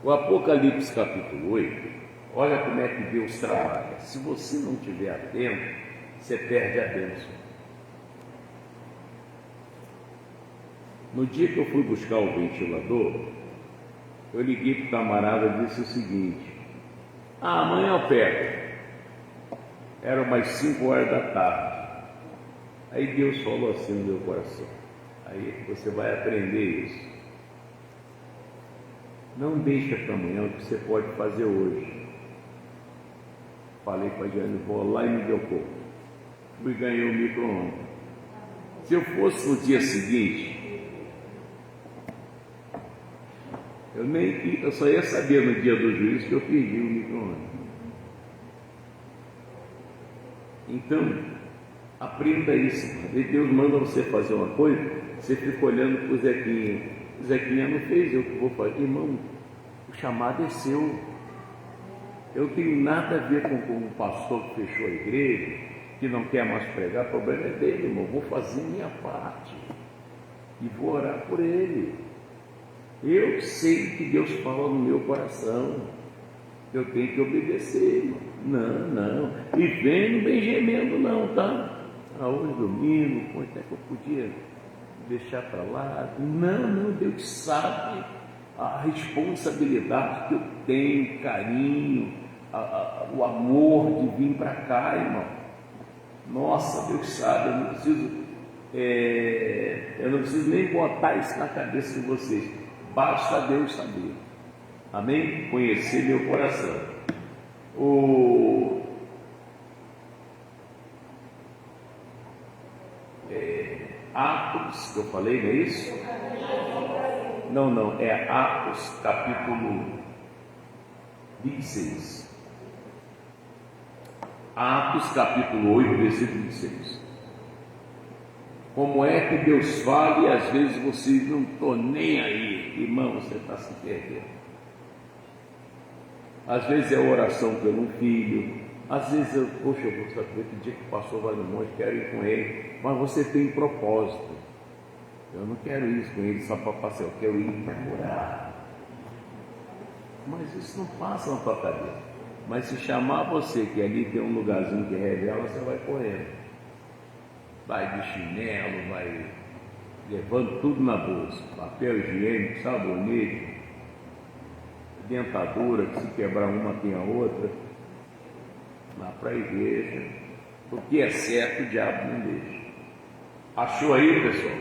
O Apocalipse capítulo 8, olha como é que Deus trabalha. Se você não estiver atento, você perde a bênção. No dia que eu fui buscar o ventilador, eu liguei para o camarada e disse o seguinte: amanhã eu pego. Eram umas 5 horas da tarde. Aí Deus falou assim no meu coração: aí você vai aprender isso. Não deixa para amanhã o que você pode fazer hoje. Falei para a Jane, vou lá e me deu pouco. Fui ganhar o micro-ondas. Se eu fosse no dia seguinte, eu só ia saber no dia do juízo que eu perdi o micro-ondas. Então, aprenda isso. E Deus manda você fazer uma coisa, você fica olhando para o Zequinha. O Zequinha não fez, eu que vou fazer. Irmão, o chamado é seu. Eu não tenho nada a ver com o pastor que fechou a igreja, que não quer mais pregar. O problema é dele, irmão. Vou fazer minha parte e vou orar por ele. Eu sei que Deus fala no meu coração. Eu tenho que obedecer, irmão. Não. E vem, não vem gemendo não, tá? Hoje domingo, quanto é que eu podia deixar para lá? Não, Deus sabe a responsabilidade que eu tenho, carinho, o amor de vir para cá, irmão. Nossa, Deus sabe, eu não preciso nem botar isso na cabeça de vocês. Basta Deus saber. Amém? Conhecer meu coração. Atos, que eu falei, não é isso? Não, é Atos capítulo 26. Atos capítulo 8, versículo 26. Como é que Deus fala e às vezes você não estou nem aí, irmão, você está se perdendo. Às vezes é oração pelo filho, às vezes eu vou saber que dia que o pastor vai no monte, quero ir com ele, mas você tem propósito. Eu não quero ir com ele só para passear, eu quero ir para orar. Mas isso não passa na tua cabeça. Mas se chamar você, que ali tem um lugarzinho que revela, você vai correndo. Vai de chinelo, vai levando tudo na bolsa, papel higiênico, sabonete, dentadura, que se quebrar uma tem a outra, lá para a igreja. O que é certo, o diabo não deixa. Achou aí, pessoal?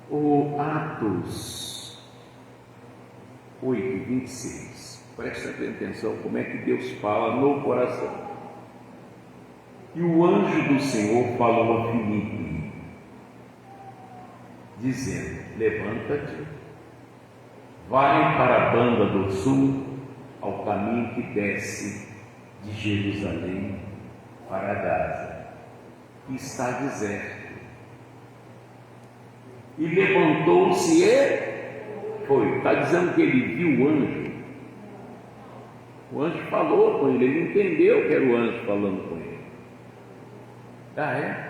O Atos 8, 26. Presta atenção como é que Deus fala no coração. E o anjo do Senhor falou a Filipe, dizendo: levanta-te, vai para a banda do sul, ao caminho que desce de Jerusalém para Gaza, que está deserto. E levantou-se e foi. Está dizendo que ele viu o anjo. O anjo falou com ele, ele entendeu que era o anjo falando com ele.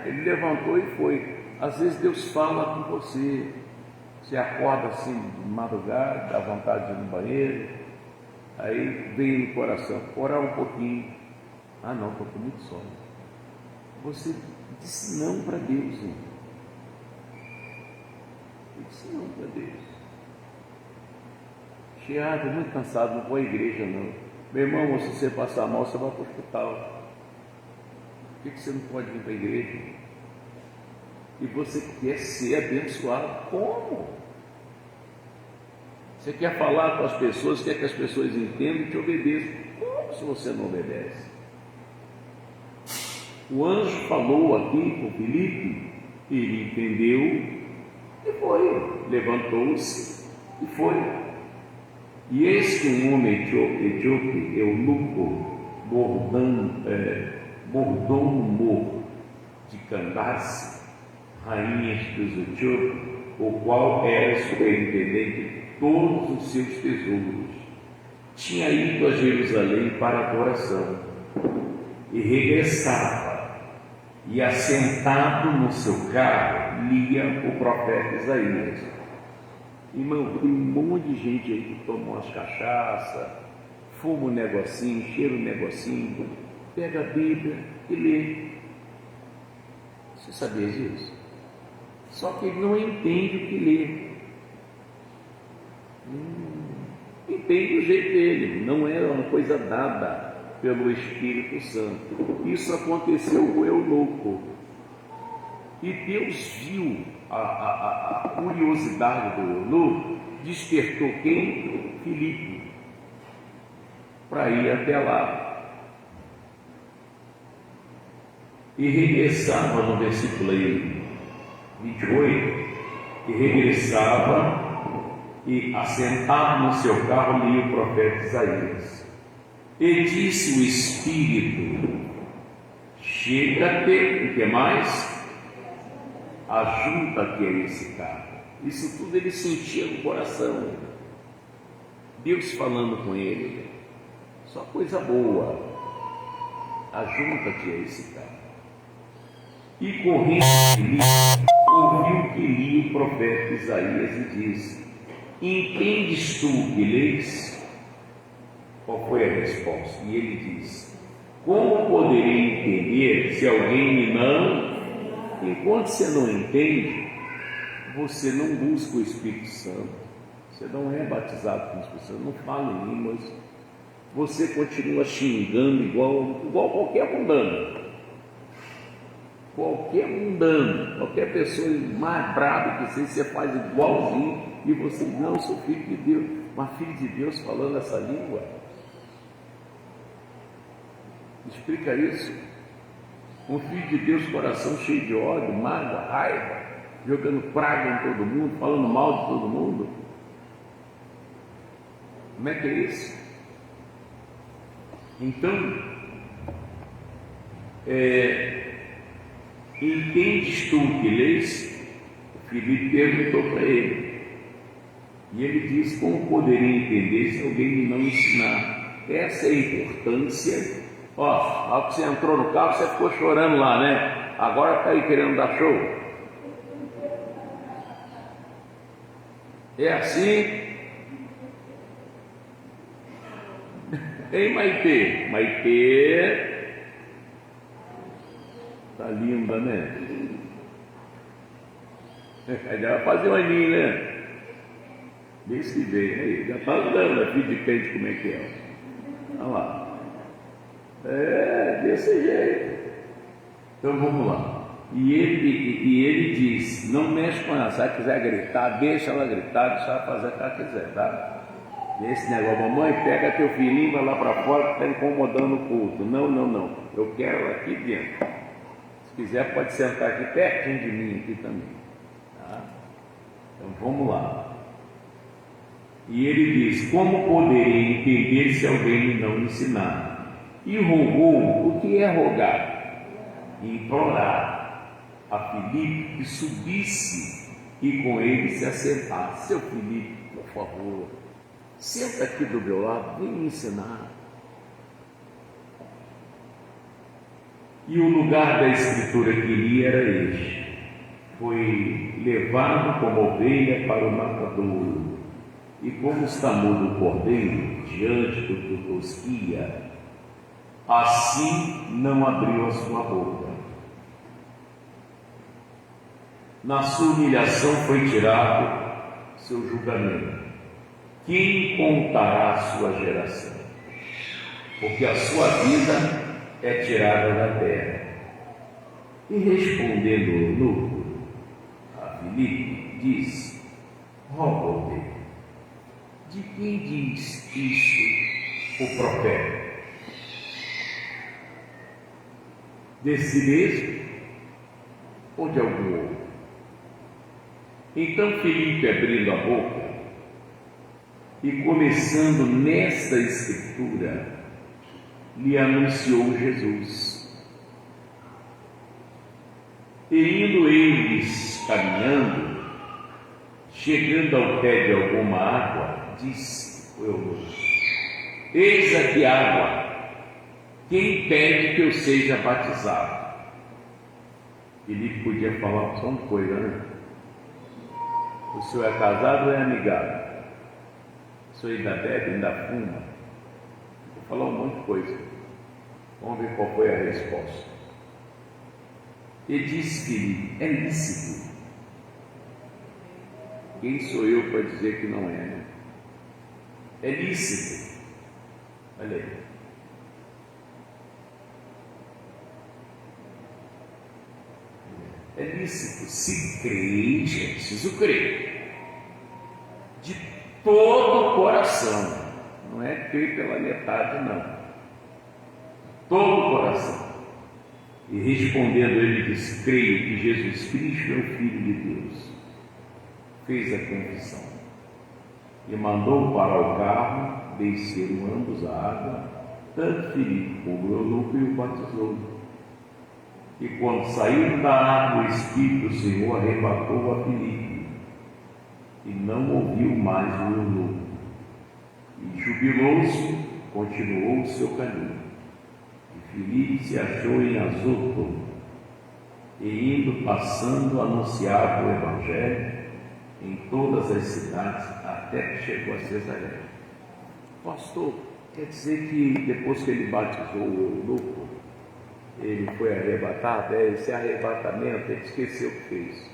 Ele levantou e foi. Às vezes Deus fala com você. Você acorda assim de madrugada, dá vontade de ir no banheiro, aí vem no coração, orar um pouquinho. Não, estou com muito sono. Você disse não para Deus, irmão. Eu disse não para Deus. Estou muito cansado, não vou à igreja não. Meu irmão, se você passar mal, você vai para o hospital. Por que você não pode vir para a igreja? E você quer ser abençoado. Como? Você quer falar com as pessoas, quer que as pessoas entendam e te obedeçam. Como se você não obedece? O anjo falou aqui com Filipe, ele entendeu e foi. Levantou-se e foi. E eis que um homem etíope, eunuco, mordomo de Candace, rainhas dos etíopes, o qual era superintendente de todos os seus tesouros, tinha ido a Jerusalém para adoração e regressava, e assentado no seu carro lia o profeta Isaías. Irmão, tem um monte de gente aí que toma umas cachaça, fuma um negocinho, cheira um negocinho, pega a Bíblia e lê. Você sabia disso? Só que ele não entende o que lê. Entende o jeito dele, não é uma coisa dada pelo Espírito Santo. Isso aconteceu com o eunuco. E Deus viu a curiosidade do eunuco, despertou quem? Filipe, para ir até lá. E regressava, no versículo aí 28, e regressava e, assentado no seu carro, lia o profeta Isaías. E disse o Espírito: chega-te, o que mais? Ajunta-te a esse carro. Isso tudo ele sentia no coração. Deus falando com ele, só coisa boa. Ajunta-te a esse carro. E correndo Filipe, ouviu que lia o profeta Isaías e disse: entendes tu o que lês? Qual foi a resposta? E ele disse: como poderei entender se alguém me não? Enquanto você não entende, você não busca o Espírito Santo, você não é batizado com o Espírito Santo, não fala em línguas, você continua xingando igual qualquer mundano. Qualquer pessoa mais brava que você faz igualzinho, e você, não, eu sou filho de Deus, mas filho de Deus falando essa língua. Explica isso. Um filho de Deus, coração cheio de ódio, mágoa, raiva, jogando praga em todo mundo, falando mal de todo mundo. Como é que é isso? Então, entendes tu o que lês? O Filipe perguntou para ele. E ele disse: como poderia entender se alguém me não ensinar? Essa é a importância. Ó, que você entrou no carro, você ficou chorando lá, né? Agora está aí querendo dar show. É assim. Ei, Maitê? Maitê tá linda, né? Já vai fazer um aninho, né? Desse que vem aí, já tá andando a filha de crente, como é que é? Olha lá. Desse jeito. Então vamos lá. E ele diz: não mexe com ela, se ela quiser gritar, deixa ela gritar, deixa ela fazer o que ela quiser, tá? Esse negócio, mamãe, pega teu filhinho, vai lá para fora que está incomodando o culto. Não, eu quero ela aqui dentro. Se quiser pode sentar aqui pertinho de mim aqui também, tá? Então vamos lá. E ele diz: como poderei entender se alguém me não ensinar? E rogou. O que é rogar? Implorar a Filipe que subisse e com ele se assentasse. Seu Filipe, por favor, senta aqui do meu lado, vem me ensinar. E o lugar da escritura que li era este: foi levado como ovelha para o matadouro, e como está mudo o cordeiro diante do que tosquia, assim não abriu a sua boca. Na sua humilhação foi tirado seu julgamento. Quem contará a sua geração? Porque a sua vida é tirada da terra. E respondendo o eunuco a Filipe, disse: rogo-te, de quem diz isto o profeta? Desse mesmo ou de algum outro? Então Filipe, abrindo a boca e começando nesta escritura, lhe anunciou Jesus. E indo eles caminhando, chegando ao pé de alguma água, disse o eunuco: eis aqui água, quem pede que eu seja batizado? Filipe podia falar só uma coisa, né? O senhor é casado ou é amigável? O senhor ainda bebe, ainda fuma? Vou falar um monte de coisa. Vamos ver qual foi a resposta. Ele disse que é lícito. Quem sou eu para dizer que não é, né? É lícito. Olha aí. É lícito. Se crente, é preciso crer. De todo o coração. Não é crer pela metade, não. Todo o coração. E respondendo, ele disse: creio que Jesus Cristo é o Filho de Deus. Fez a confissão. E mandou para o carro, desceram ambos a água, tanto Filipe como o eunuco, e o batizou. E quando saíram da água, o Espírito do Senhor arrebatou a Filipe, e não ouviu mais o eunuco. E jubilou-se, continuou o seu caminho. E Filipe se achou em Azoto, e indo, passando, anunciava o Evangelho em todas as cidades, até que chegou a Cesareia. Pastor, quer dizer que depois que ele batizou o eunuco, ele foi arrebatado? Esse arrebatamento, ele esqueceu o que fez.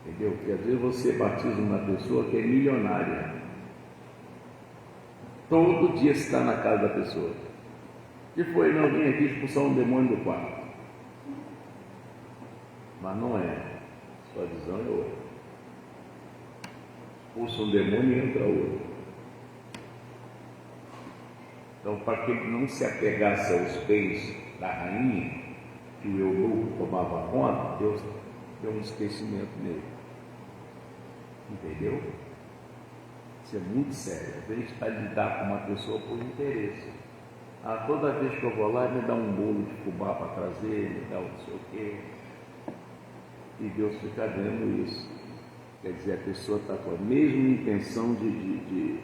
Entendeu? Porque às vezes você batiza uma pessoa que é milionária. Todo dia você está na casa da pessoa. E foi, não, vim aqui expulsar um demônio do quarto. Mas não é. Sua visão é outra. Expulsa um demônio e entra outro. Então, para que ele não se apegasse aos bens da rainha, que o eunuco tomava conta, Deus deu um esquecimento nele. Entendeu? Isso é muito sério. Às vezes está lidar com uma pessoa por interesse. Toda vez que eu vou lá, me dá um bolo de fubá para trazer, me dá um não sei o quê. E Deus fica vendo isso. Quer dizer, a pessoa está com a mesma intenção de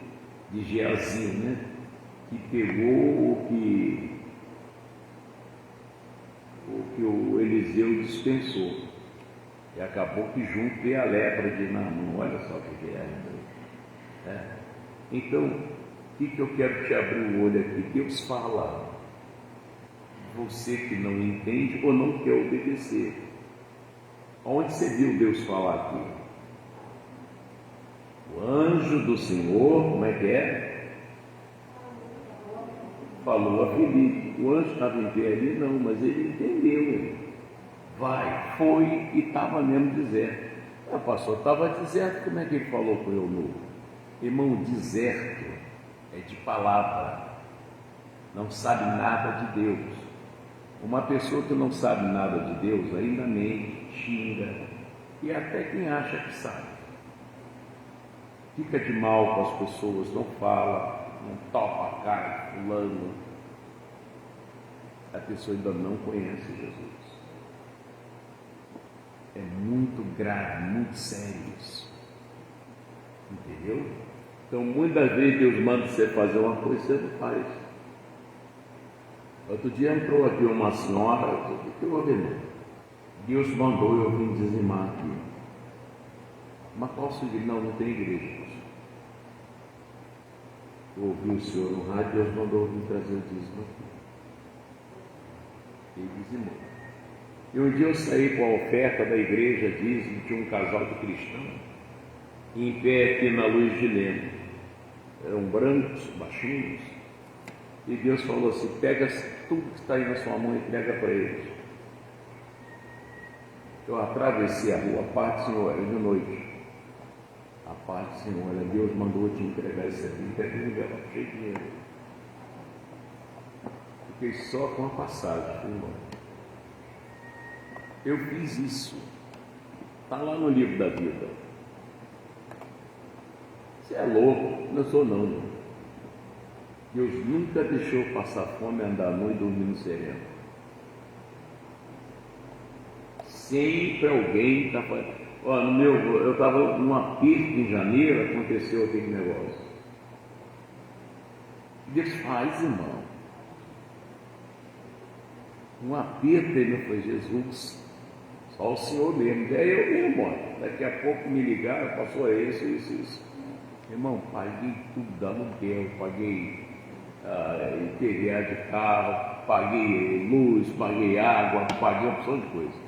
Geazi, né? Que pegou o que o Eliseu dispensou. E acabou que junto veio a lepra de Naamã. Olha só o que é. Então, o que eu quero te abrir o olho aqui? Deus fala. Você que não entende ou não quer obedecer. Onde você viu Deus falar aqui? O anjo do Senhor, como é que é? Falou a Filipe. O anjo estava em pé ali? Não, mas ele entendeu. Vai, foi e estava mesmo deserto. Pastor, estava deserto, como é que ele falou para o eunuco? Irmão, deserto é de palavra, não sabe nada de Deus. Uma pessoa que não sabe nada de Deus ainda mente, xinga, e até quem acha que sabe. Fica de mal com as pessoas, não fala, não topa a cara de fulano. A pessoa ainda não conhece Jesus. É muito grave, muito sério isso. Entendeu? Então, muitas vezes Deus manda você fazer uma coisa e você não faz. Outro dia entrou aqui uma senhora, o que eu vou ver? Deus mandou eu vim dizimar aqui. Mas posso dizer, não tem igreja. Eu ouvi o senhor no rádio, Deus mandou eu vir trazer o dízimo aqui. E dizimou. E um dia eu saí com a oferta da igreja dízimo, tinha um casal de cristãos, em pé aqui na luz de Leme. Eram brancos, baixinhos. E Deus falou assim: pega tudo que está aí na sua mão e entrega para eles. Eu atravessei a rua, a paz do Senhor, era de noite. A paz do Senhor, Deus mandou te entregar isso aqui, pega um envelope cheio de dinheiro. Fiquei só com a passagem, fui embora. Eu fiz isso. Está lá no livro da vida. Você é louco? Não sou não. Deus nunca deixou passar fome, andar nu e dormir no sereno. Sempre alguém está fazendo. Eu estava num aperto em janeiro, aconteceu aquele negócio. Deus faz, irmão. Um aperto, ele foi Jesus. Só o senhor mesmo. Daí eu mesmo, ó, daqui a pouco me ligaram, passou isso. Irmão, paguei tudo, aluguel, paguei IPVA de carro, paguei luz, paguei água, paguei uma opção de coisa.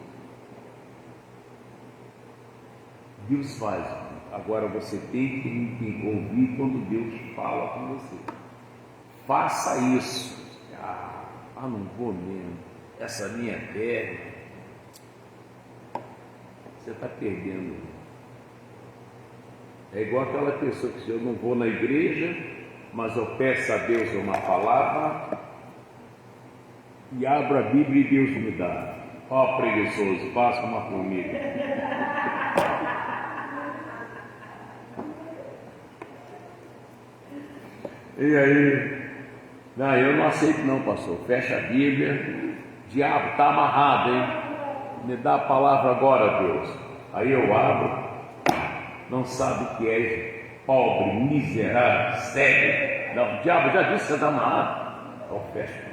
Deus faz. Agora você tem que ouvir quando Deus fala com você. Faça isso. Não vou mesmo. Essa minha terra. Você está perdendo. É igual aquela pessoa que diz: eu não vou na igreja, mas eu peço a Deus uma palavra e abro a Bíblia e Deus me dá. Ó, preguiçoso, faça uma formiga. E aí? Não, eu não aceito não, pastor. Fecha a Bíblia. Diabo, está amarrado, hein? Me dá a palavra agora, Deus. Aí eu abro. Não sabe que és pobre, miserável, cego. Não, o diabo já disse que você está amarrado. Então fecha.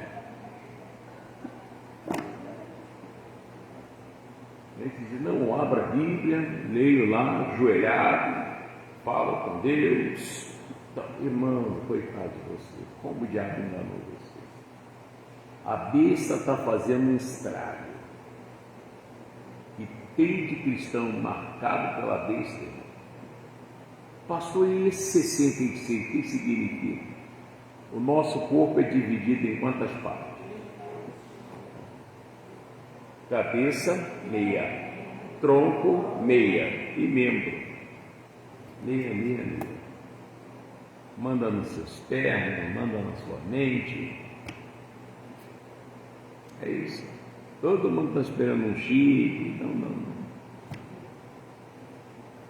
Ele diz: não, abra a Bíblia, leio lá, ajoelhado, falo com Deus. Irmão, coitado de você, como o diabo enganou você. A besta está fazendo um estrago. E tem de cristão marcado pela besta. Pastor, e esse 66, o que significa? O nosso corpo é dividido em quantas partes? Cabeça, meia. Tronco, meia. E membro. Meia. Manda nos seus pés, manda na sua mente. É isso. Todo mundo está esperando um chip. Não.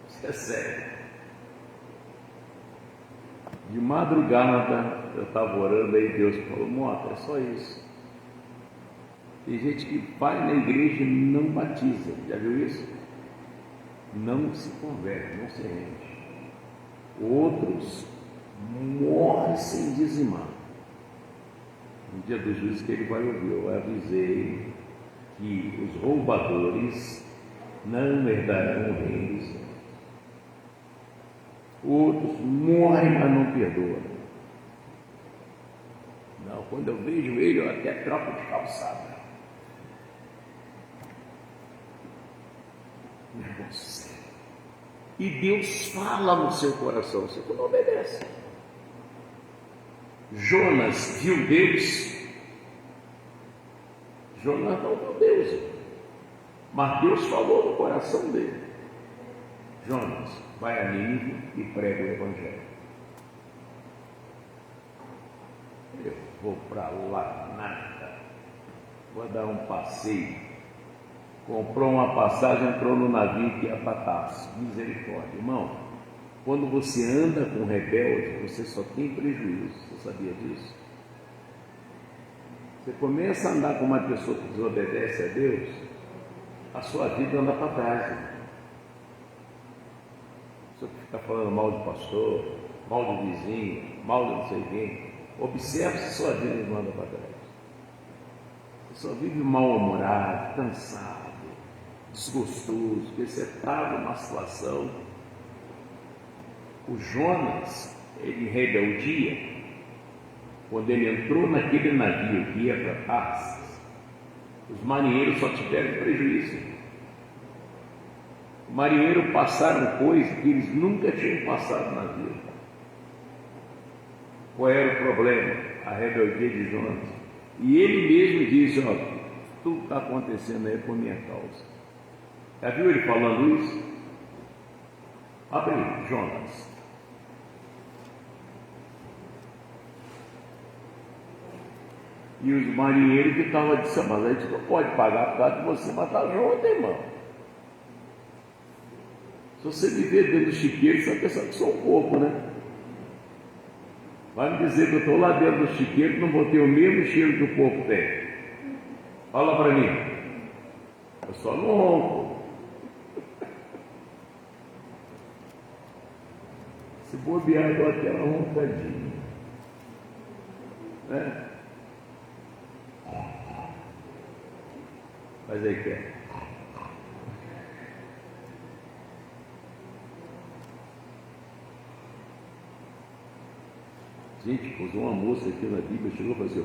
Isso é sério. De madrugada eu estava orando, aí Deus falou: Mota, é só isso. Tem gente que vai na igreja e não batiza. Já viu isso? Não se converte, não se rende. Outros morre sem dizimar. No dia do juízo que ele vai ouvir, eu avisei que os roubadores não herdarão o reino dos céus. Outros morrem, mas não perdoam. Não, quando eu vejo ele, eu até troco de calçada. Negócio sério. E Deus fala no seu coração, você não obedece. Jonas viu Deus. Jonas não viu Deus, mas Deus falou no coração dele: Jonas, vai a Nínive e prega o Evangelho. Eu vou para lá, nada. Vou dar um passeio. Comprou uma passagem, entrou no navio que ia para Tarso. Misericórdia, irmão. Quando você anda com rebelde, você só tem prejuízo. Você sabia disso? Você começa a andar com uma pessoa que desobedece a Deus, a sua vida anda para trás. Né? Você fica falando mal do pastor, mal do vizinho, mal de não sei quem. Observe se sua vida não anda para trás. Você só vive mal-humorado, cansado, desgostoso, porque você está numa situação. O Jonas, ele em rebeldia, quando ele entrou naquele navio que ia para Tarsis, os marinheiros só tiveram prejuízo. Os marinheiros passaram coisas que eles nunca tinham passado na vida. Qual era o problema? A rebeldia de Jonas. E ele mesmo disse: ó, tudo está acontecendo aí por minha causa. Já viu ele falando isso? Abre aí, Jonas. E os marinheiros que estavam dizendo: mas a gente não pode pagar por causa de você matar junto, irmão. Se você viver dentro do chiqueiro, você vai pensar que sou um pouco, né? Vai me dizer que eu estou lá dentro do chiqueiro e não vou ter o mesmo cheiro que o porco tem. Fala para mim. Eu só não ronco. Se bobear, eu dou aquela roncadinha. Né? Mas aí quer. Gente, pousou uma moça aqui na Bíblia, chegou a fazer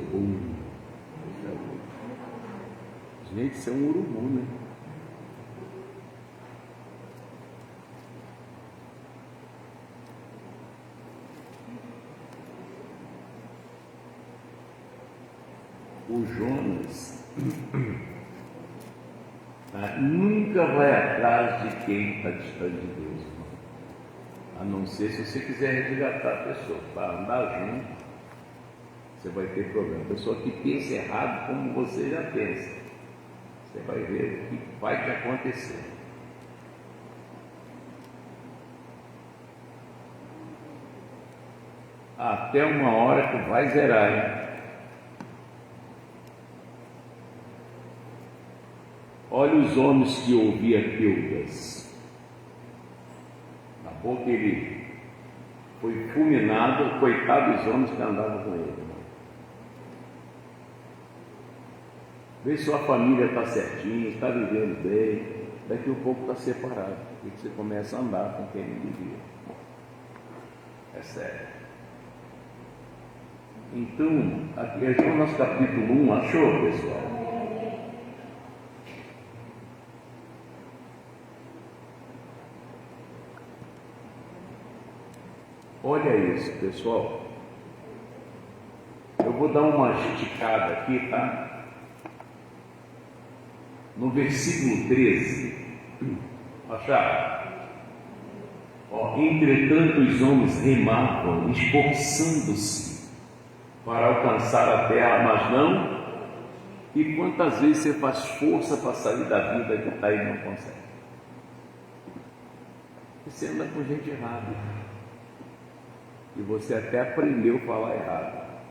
gente, isso é um urubu, né? O Jonas nunca vai atrás de quem está distante de Deus, irmão. A não ser se você quiser resgatar a pessoa. Para andar junto, você vai ter problema. A pessoa que pensa errado como você já pensa, você vai ver o que vai te acontecer. Até uma hora que vai zerar, hein? Olha os homens que ouvia Teudas. Na boca ele foi fulminado, coitado dos homens que andavam com ele. Vê se sua família está certinha, está vivendo bem, daqui a pouco está separado, e você começa a andar com quem não devia. É sério. Então, aqui é Jonas capítulo 1, achou, pessoal? Olha isso, pessoal. Eu vou dar uma esticada aqui, tá? No versículo 13, acharam? Entretanto, os homens remavam, esforçando-se para alcançar a terra, mas não. E quantas vezes você faz força para sair da vida que está aí e não consegue? Você anda com gente errada. E você até aprendeu a falar errado.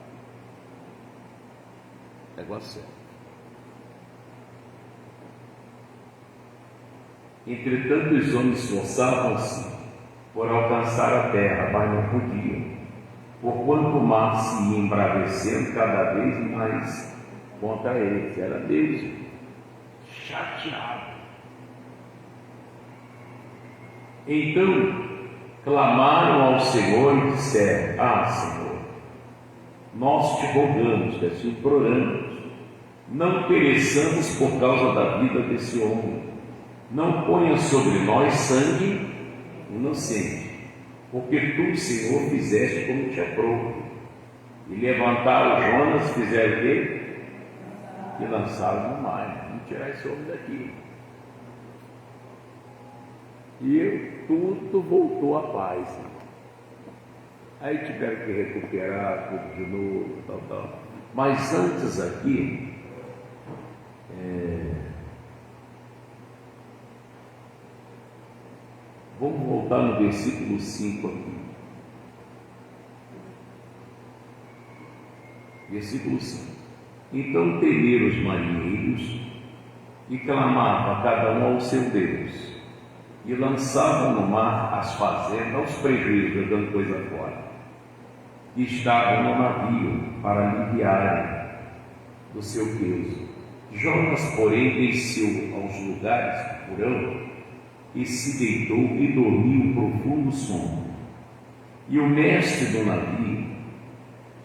Negócio sério. Entretanto, os homens esforçavam-se por alcançar a terra, mas não podiam, porquanto o mar se ia embravecendo cada vez mais contra eles. Era Deus chateado. Então clamaram ao Senhor e disseram: Senhor, nós te rogamos, te imploramos, não pereçamos por causa da vida desse homem. Não ponha sobre nós sangue inocente, porque tu, Senhor, fizeste como te aprouve. E levantaram Jonas, fizeram o quê? E lançaram no mar. Vamos tirar esse homem daqui. E tudo voltou à paz. Aí tiveram que recuperar tudo de novo, tal. Mas antes aqui, vamos voltar no versículo 5 aqui. Versículo 5. Então temeram os marinheiros e clamavam cada um ao seu Deus, e lançavam no mar as fazendas, aos prejuízos, jogando coisa fora, que estavam no navio, para aliviarem do seu peso. Jonas, porém, desceu aos lugares do porão, e se deitou e dormiu profundo sono. E o mestre do navio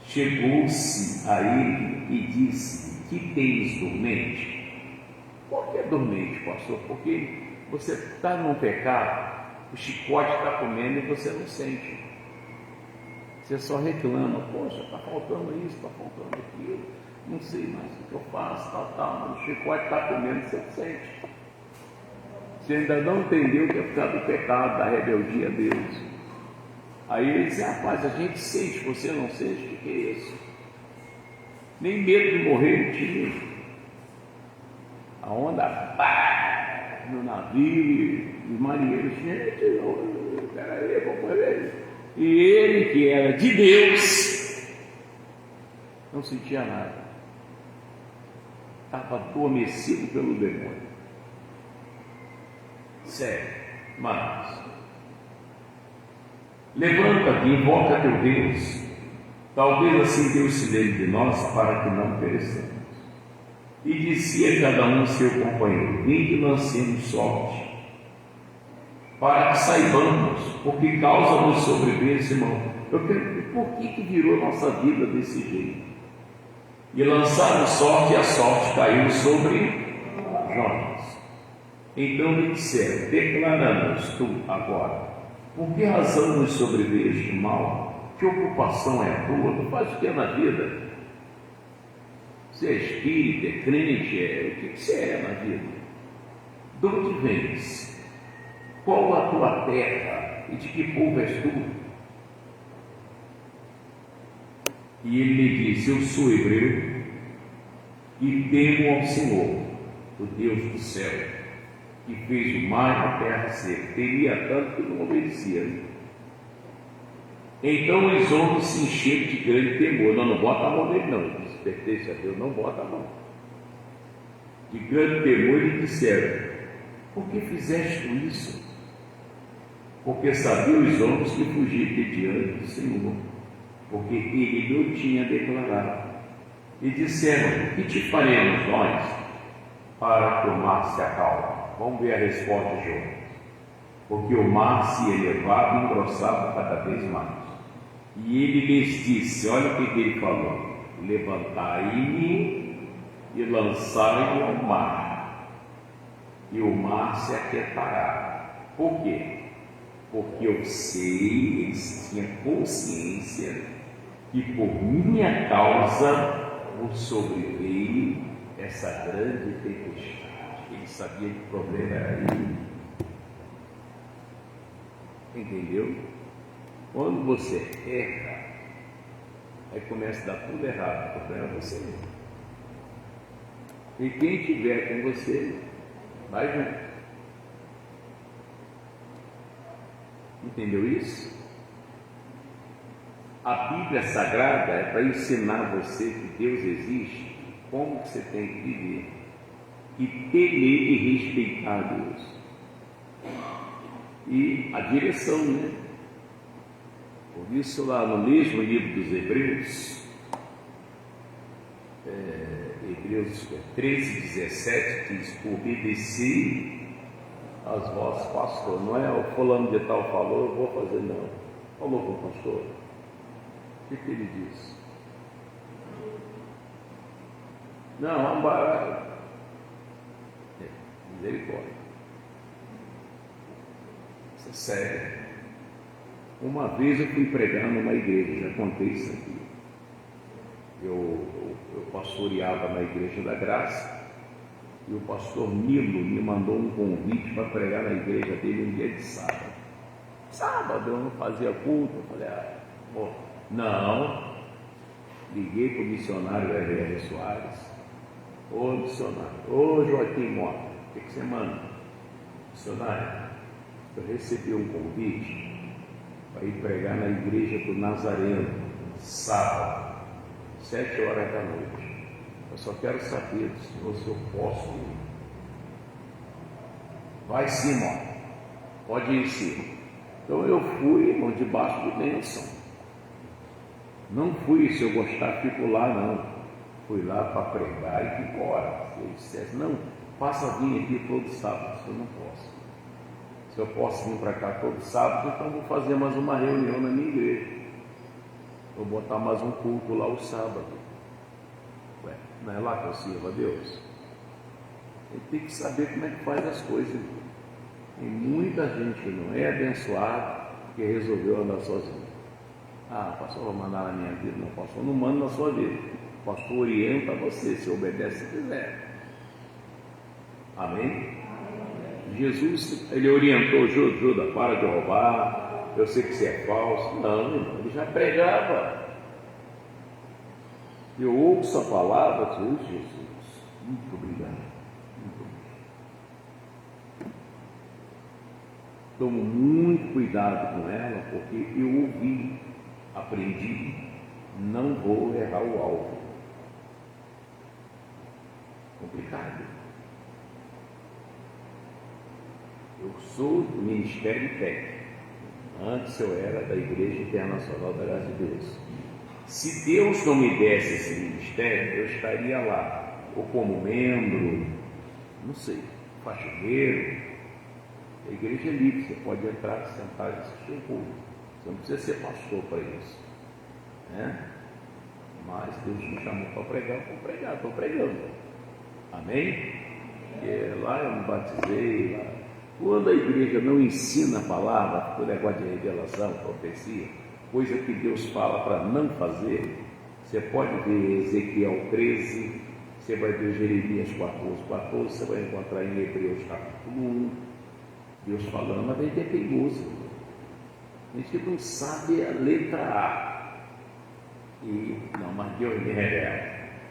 chegou-se a ele e disse: Que tens dormente? Por que dormente, pastor? Porque você está num pecado, o chicote está comendo e você não sente. Você só reclama: poxa, está faltando isso, está faltando aquilo, não sei mais o que eu faço, tal, mas o chicote está comendo e você não sente. Você ainda não entendeu o que é por causa do pecado, da rebeldia a Deus. Aí ele diz: rapaz, a gente sente, você não sente, o que é isso? Nem medo de morrer tinha. A onda no navio e os marinheiros, gente, peraí, vamos ver. E ele, que era de Deus, não sentia nada. Estava adormecido pelo demônio. Sério, mas levanta-te e invoca teu Deus, talvez assim Deus se lembre de nós, para que não pereçamos. E dizia cada um seu companheiro: vinde e lancemos sorte, para que saibamos, porque causa nos sobreviver, irmão. Por por que virou nossa vida desse jeito? E lançaram sorte, e a sorte caiu sobre Jonas. Então lhe disseram: declaramos tu agora, por que razão nos sobreveio este mal? Que ocupação é a tua? Tu faz o que é na vida? Você é espírita, é crente, o que você é na vida? De onde vens? Qual a tua terra? E de que povo és tu? E ele me disse: eu sou hebreu e temo ao Senhor, o Deus do céu, que fez o mar e a terra seca. Temia tanto que não obedecia. Então os homens se encheram de grande temor. Não bota a mão nele, não. Isso pertence a Deus, não bota a mão. De grande temor lhe disseram: por que fizeste isso? Porque sabiam os homens que fugiram de diante do Senhor, porque ele não tinha declarado. E disseram: que te faremos nós para que o mar se acalme? Vamos ver a resposta de Jonas. Porque o mar se elevava e engrossava cada vez mais. E ele lhes disse: olha o que ele falou: levantai-me e lançai-me ao mar, e o mar se aquietará. Por quê? Porque eu sei, eles tinham consciência que por minha causa vos sobreveio essa grande tempestade. Ele sabia que o problema era ele. Entendeu? Quando você erra, aí começa a dar tudo errado. O problema é você mesmo. E quem estiver com você, vai junto. Entendeu isso? A Bíblia Sagrada é para ensinar você que Deus existe, como que você tem que viver, e temer e respeitar Deus. E a direção, né? Por isso, lá no mesmo livro dos Hebreus, Hebreus 13, 17, diz: obedeci aos vossos pastores. Não é o fulano de tal falou, eu vou fazer, não. Falou com o pastor. O que ele disse? Não, misericórdia. Isso é sério. Uma vez eu fui pregar numa igreja, já contei isso aqui. Eu pastoreava na Igreja da Graça, e o pastor Nilo me mandou um convite para pregar na igreja dele um dia de sábado. Sábado eu não fazia culto. Eu falei: não. Liguei para o missionário R.R. Soares: ô missionário, ô Joaquim Mota, o que você manda? Missionário, eu recebi um convite para ir pregar na igreja do Nazareno, sábado, 7 horas da noite. Eu só quero saber se eu posso ir. Vai sim, irmão. Pode ir sim. Então eu fui, irmão, debaixo de bênção. Não fui, se eu gostar, fico lá, não. Fui lá para pregar e fui embora. Se ele dissesse: não, passa a vir aqui todo sábado. Eu não posso. Se eu posso vir para cá todo sábado, então vou fazer mais uma reunião na minha igreja. Vou botar mais um culto lá o sábado. Ué, não é lá que eu sirvo a Deus? Ele tem que saber como é que faz as coisas. E muita gente que não é abençoada porque resolveu andar sozinho. Pastor, vou mandar na minha vida. Não, pastor, não manda na sua vida. O pastor orienta você, se obedece se quiser. Amém? Jesus, ele orientou Judas: para de roubar, eu sei que você é falso. Não, irmão, ele já pregava. Eu ouço a palavra de Jesus. Muito obrigado. Muito obrigado. Tomo muito cuidado com ela, porque eu ouvi, aprendi, não vou errar o alvo. Complicado. Eu sou do Ministério Técnico. Antes eu era da Igreja Internacional da Graça de Deus. Se Deus não me desse esse ministério, eu estaria lá, ou como membro, não sei, faxineiro. A igreja é livre, você pode entrar, sentar e assistir um culto. Você não precisa ser pastor para isso. né? Mas Deus me chamou para pregar, estou pregando. Amém? Porque lá eu me batizei, lá. Quando a igreja não ensina a palavra, o negócio de revelação, profecia, coisa que Deus fala para não fazer, você pode ver Ezequiel 13, você vai ver Jeremias 14, você vai encontrar em Hebreus capítulo 1, Deus falando, mas a gente é teimoso, a gente não sabe a letra A. E não, mas Deus me revela.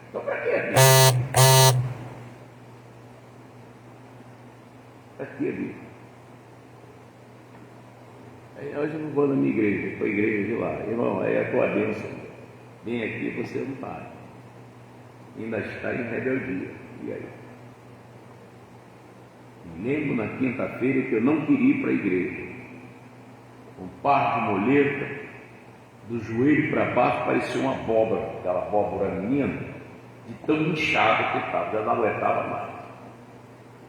Então para que é Deus? Para que é Deus? Aí hoje eu não vou na minha igreja, vou para a igreja de lá. Irmão, aí é a tua bênção. Vem aqui, você não está. Ainda está em rebeldia. E aí? Me lembro na quinta-feira que eu não queria ir para a igreja. Um par de moleta, do joelho para baixo, parecia uma abóbora, aquela abóbora menina, de tão inchado que estava, já não aguentava mais.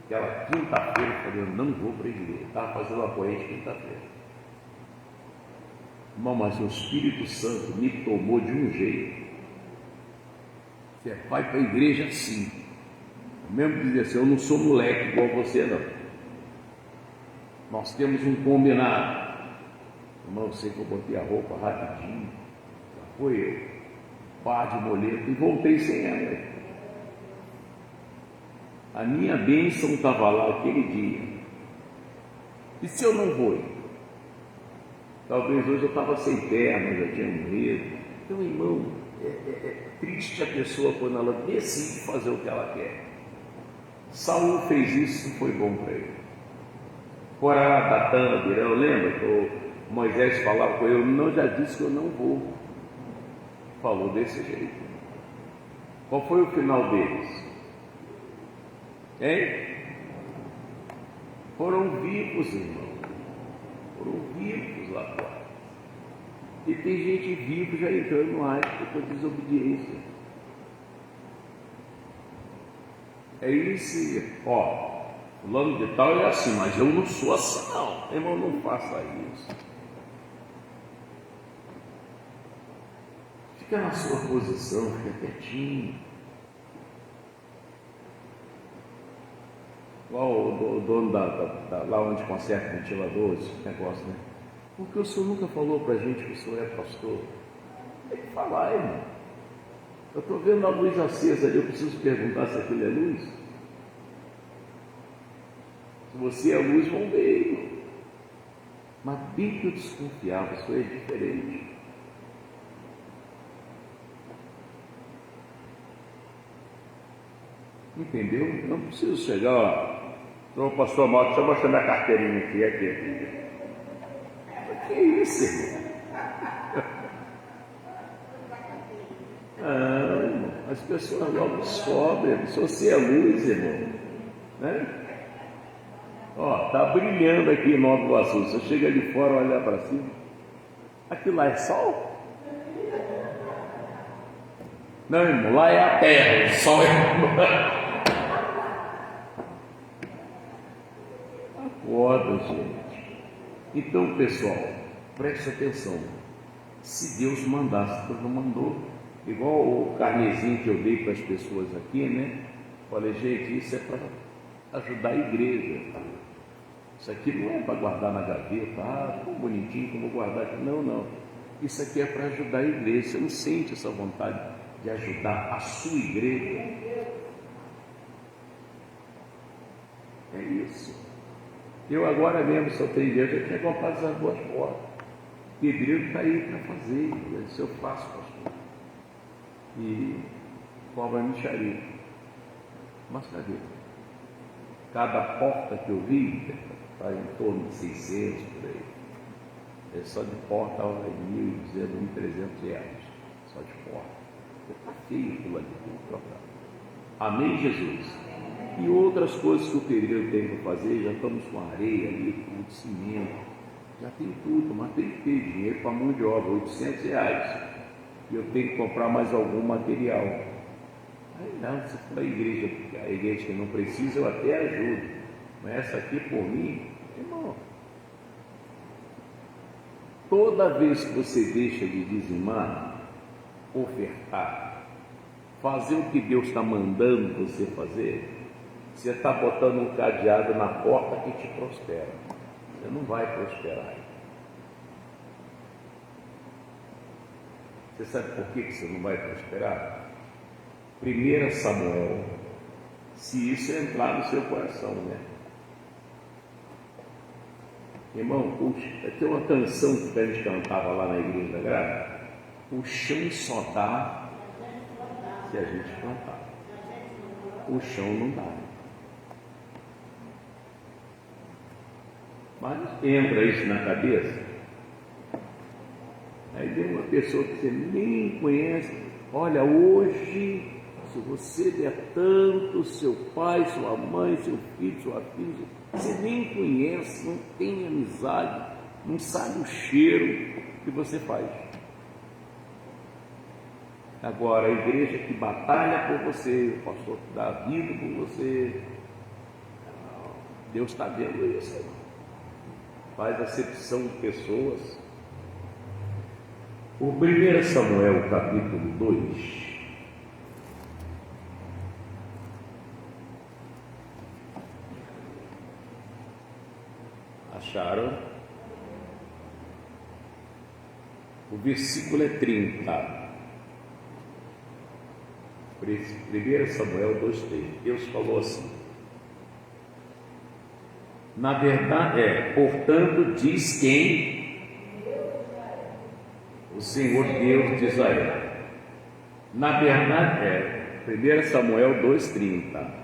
Aquela quinta-feira eu falei, eu não vou para a igreja. Estava fazendo uma corrente quinta-feira. Irmão, mas o Espírito Santo me tomou de um jeito. Você vai para a igreja assim. Mesmo dizer assim, eu não sou moleque igual você não. Nós temos um combinado. Irmão, eu sei que eu botei a roupa rapidinho. Já foi eu. Par de moleta e voltei sem ela. A minha bênção estava lá aquele dia. E se eu não vou? Talvez hoje eu estava sem perna, já tinha morrido. Então, irmão, é triste a pessoa quando ela decide fazer o que ela quer. Saul fez isso e foi bom para ele. Corá, Datã, Abirão, lembra que Moisés falava com ele, não, já disse que eu não vou. Falou desse jeito. Qual foi o final deles? Hein? Foram vivos, irmão. Foram vivos lá fora. E tem gente viva já entrando no ar por desobediência. É isso, ó, fulano de tal é assim, mas eu não sou assim não. Irmão, não faça isso. Fica na sua posição, fica quietinho. Igual o dono lá onde conserta ventiladores, esse negócio, né? Porque o senhor nunca falou para a gente que o senhor é pastor. Tem que falar, irmão. Eu estou vendo a luz acesa ali, eu preciso perguntar se aquilo é luz. Se você é luz, vão ver, irmão. Mas bem que eu desconfiava, isso é diferente. Entendeu? Eu não preciso chegar, ó. Então, pastor Mauro, deixa eu mostrar minha carteirinha aqui. Que isso, irmão? Não, as pessoas logo descobrem. Se você é luz, irmão, né? Ó, tá brilhando aqui em Nova Iguaçu. Você chega de fora, olha para cima. Aquilo lá é sol? Não, irmão, lá é a terra, o sol é. Acorda, gente. Então, pessoal, preste atenção. Se Deus mandasse, Deus não mandou. Igual o carnezinho que eu dei para as pessoas aqui, né? Falei, gente, isso é para ajudar a igreja. Isso aqui não é para guardar na gaveta, tão bonitinho como vou guardar aqui. Não. Isso aqui é para ajudar a igreja. Você não sente essa vontade de ajudar a sua igreja? É isso. Eu agora mesmo, se eu tenho igreja, eu tinha comprado essas duas portas. O pedreiro está aí para fazer. Isso eu faço, pastor. E cobra micharia. Mas cadê? Cada porta que eu vi está em torno de 600 por aí. É só de porta, R$ 1.300. Só de porta. Está feio aquilo ali, tem que trocar. Amém, Jesus? E outras coisas que o pedreiro tem para fazer, já estamos com areia ali, com cimento, já tem tudo, mas tem que ter dinheiro para mão de obra, R$ 800. E eu tenho que comprar mais algum material. Aí não, se for a igreja que não precisa, eu até ajudo. Mas essa aqui por mim, irmão. Toda vez que você deixa de dizimar, ofertar, fazer o que Deus está mandando você fazer, você está botando um cadeado na porta que te prospera. Você não vai prosperar. Você sabe por que você não vai prosperar? 1 Samuel, se isso entrar no seu coração, né? Irmão, tem uma canção que a gente cantava lá na Igreja da Graça: o chão só dá se a gente plantar. O chão não dá. Mas entra isso na cabeça. Aí vem uma pessoa que você nem conhece. Olha, hoje, se você der tanto, seu pai, sua mãe, seu filho, sua filha, você nem conhece, não tem amizade, não sabe o cheiro que você faz. Agora, a igreja que batalha por você, o pastor que dá vida por você, Deus está vendo isso. Faz acepção de pessoas. O 1 Samuel, capítulo 2. Acharam? O versículo é 30. 1 Samuel 2,3. Deus falou assim: na verdade portanto, diz quem? O Senhor Deus de Israel. Na verdade 1 Samuel 2,30.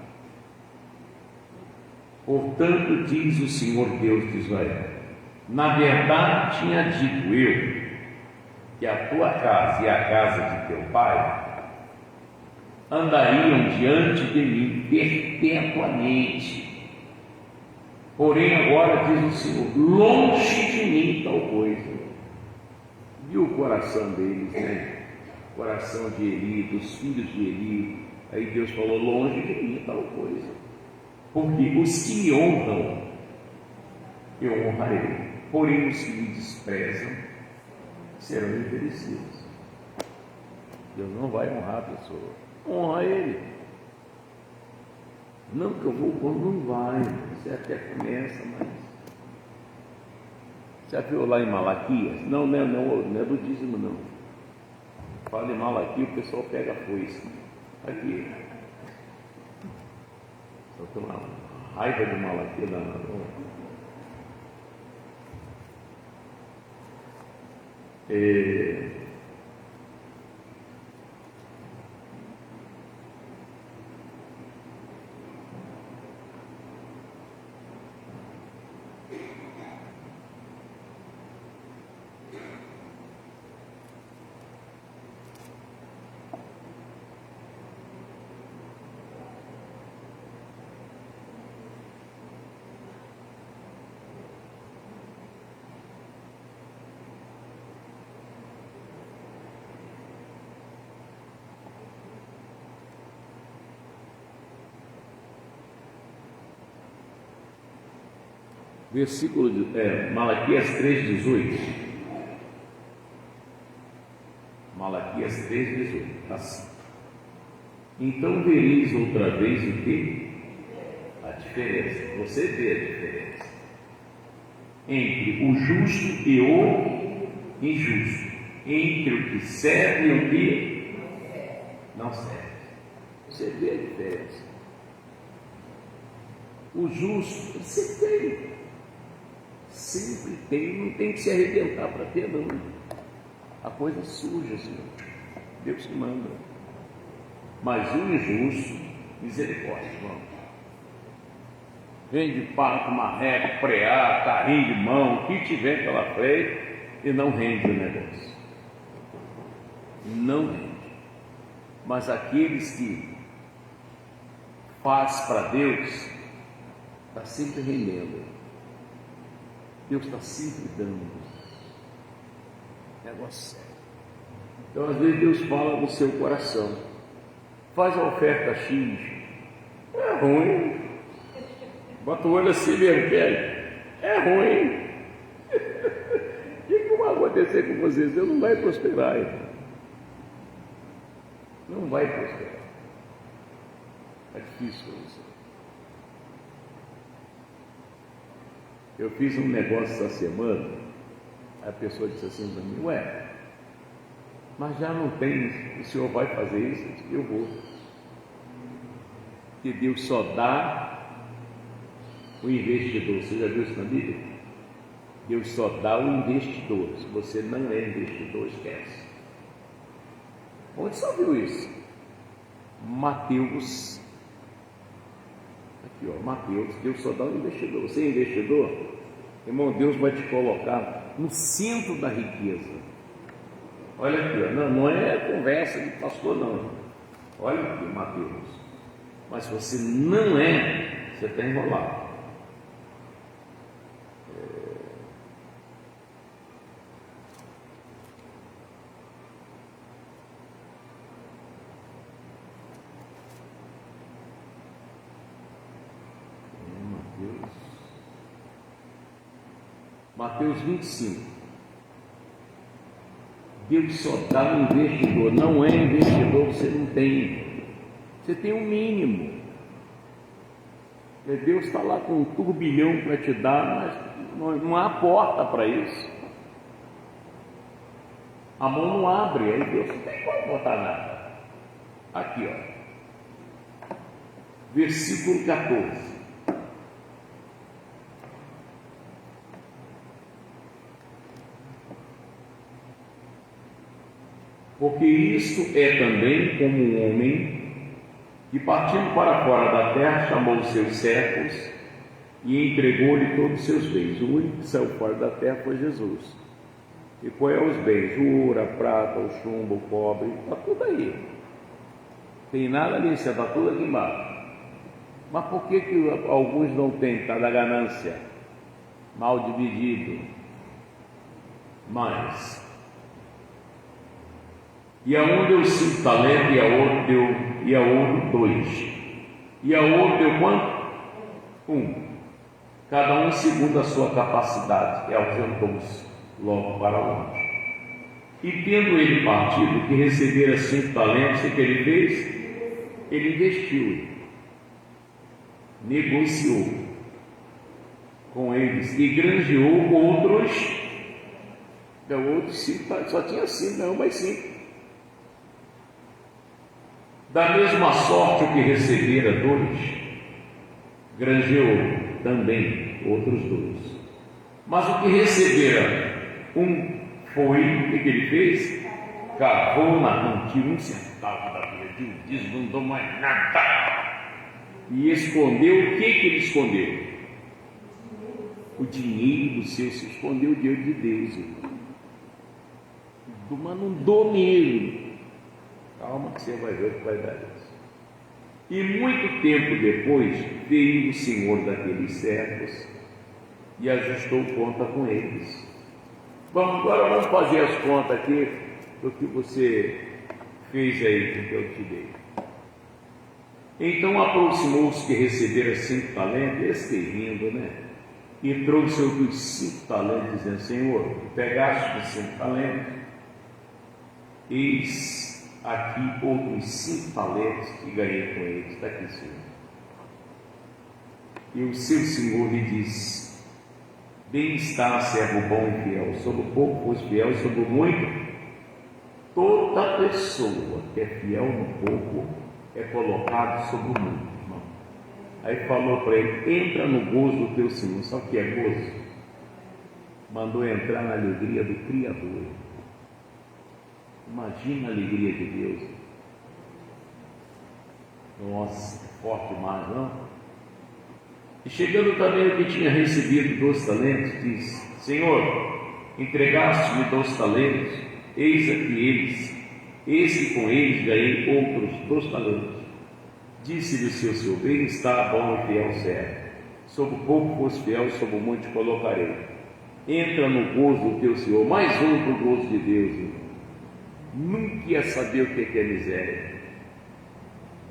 Portanto, diz o Senhor Deus de Israel: na verdade tinha dito eu que a tua casa e a casa de teu pai andariam diante de mim perpetuamente. Porém agora diz o Senhor: longe de mim tal coisa. Viu o coração deles, né? O coração de Eli, dos filhos de Eli. Aí Deus falou: longe de mim tal coisa. Porque os que me honram, eu honrarei. Porém os que me desprezam serão envelhecidos. Deus não vai honrar a pessoa. Honra ele. Não que eu vou quando não vai. Você até começa, mas... Já viu lá em Malaquias? Não é do dízimo, não. Fala em Malaquias, o pessoal pega a foice. Aqui. Eu tenho uma raiva de Malaquias danada. Versículo de Malaquias 3,18. Malaquias 3,18. Assim: então vereis outra vez o que? A diferença. Você vê a diferença entre o justo e o injusto, entre o que serve e o que não serve. Você vê a diferença. O justo, você tem. Sempre tem, não tem que se arrebentar para ter, não. A coisa suja, Senhor. Deus que manda. Mas o injusto, misericórdia, irmão. Vem de pato, marreco, preá, carrinho de mão, o que tiver pela frente, e não rende o negócio. Não rende. Mas aqueles que faz para Deus, está sempre rendendo. Deus está sempre dando. Negócio sério. Então, às vezes, Deus fala no seu coração: faz a oferta X. É ruim. Bota o olho assim mesmo, quer? É ruim. O que vai acontecer com vocês? Deus não vai prosperar. Irmão. não vai prosperar. É difícil para você. Eu fiz um negócio essa semana, a pessoa disse assim para mim: ué, mas já não tem, o senhor vai fazer isso? Eu disse: eu vou. Que Deus só dá o investidor. Você já viu isso na Bíblia? Deus só dá o investidor. Se você não é investidor, esquece. Onde só viu isso? Mateus. Aqui, ó, Mateus. Deus só dá o investidor. Você é investidor? Irmão, Deus vai te colocar no centro da riqueza. Olha aqui, ó. Não é conversa de pastor, não. Olha aqui, Mateus. Mas se você não é, você está enrolado. Mateus 25. Deus só dá um investidor. Não é investidor, você não tem. Você tem um mínimo. Deus está lá com um turbilhão para te dar, mas não há porta para isso. A mão não abre, aí Deus não tem como botar nada. Aqui, ó. Versículo 14. Porque isto é também como um homem que, partindo para fora da terra, chamou os seus servos e entregou-lhe todos os seus bens. O único que saiu fora da terra foi Jesus. E qual é os bens? O ouro, a prata, o chumbo, o cobre, está tudo aí. Tem nada ali, está tudo aqui embaixo. Mas por que alguns não têm? Está da ganância, mal dividido. Mas e a um deu 5 talentos, e a outro 2. E a outro deu quanto? 1. Cada um segundo a sua capacidade. E ausentou-se logo para longe. E tendo ele partido, que recebera 5 talentos, o que ele fez? Ele investiu, negociou com eles e granjeou outros. Deu outros 5, só tinha 5, não, mais 5. Da mesma sorte o que recebera 2, granjeou também outros 2. Mas o que recebera 1 foi, o que ele fez? Cavou não tinha 1 centavo da vida, desbundou mais nada. E escondeu, o que ele escondeu? O dinheiro do seu, se escondeu o dinheiro de Deus. Mas não dou mesmo. Calma que você vai ver o que vai dar isso. E muito tempo depois veio o senhor daqueles servos e ajustou conta com eles. Agora vamos fazer as contas aqui do que você fez aí com o que eu te dei. Então aproximou-se que recebera 5 talentos, esse rindo, né? E trouxe outros 5 talentos, dizendo: Senhor, pegaste os 5 talentos, eis aqui outros 5 talentos que ganhei com eles. Está aqui, Senhor. E o seu senhor lhe disse: bem está, servo bom e fiel, sobre o pouco foste fiel, e sobre o muito. Toda pessoa que é fiel no pouco é colocado sobre o muito, irmão. Aí falou para ele: entra no gozo do teu Senhor. Sabe o que é gozo? Mandou entrar na alegria do Criador. Imagina a alegria de Deus. Nossa, forte demais, não? E chegando também o que tinha recebido 2 talentos, disse: Senhor, entregaste-me 2 talentos, eis aqui eles, eis que com eles ganhei outros 2 talentos. Disse-lhe o seu senhor: bem está, bom e fiel servo, sobre o pouco foste fiel, sobre o muito te colocarei. Entra no gozo do teu Senhor. Mais um para o gozo de Deus, irmão. Nunca ia saber o que é miséria.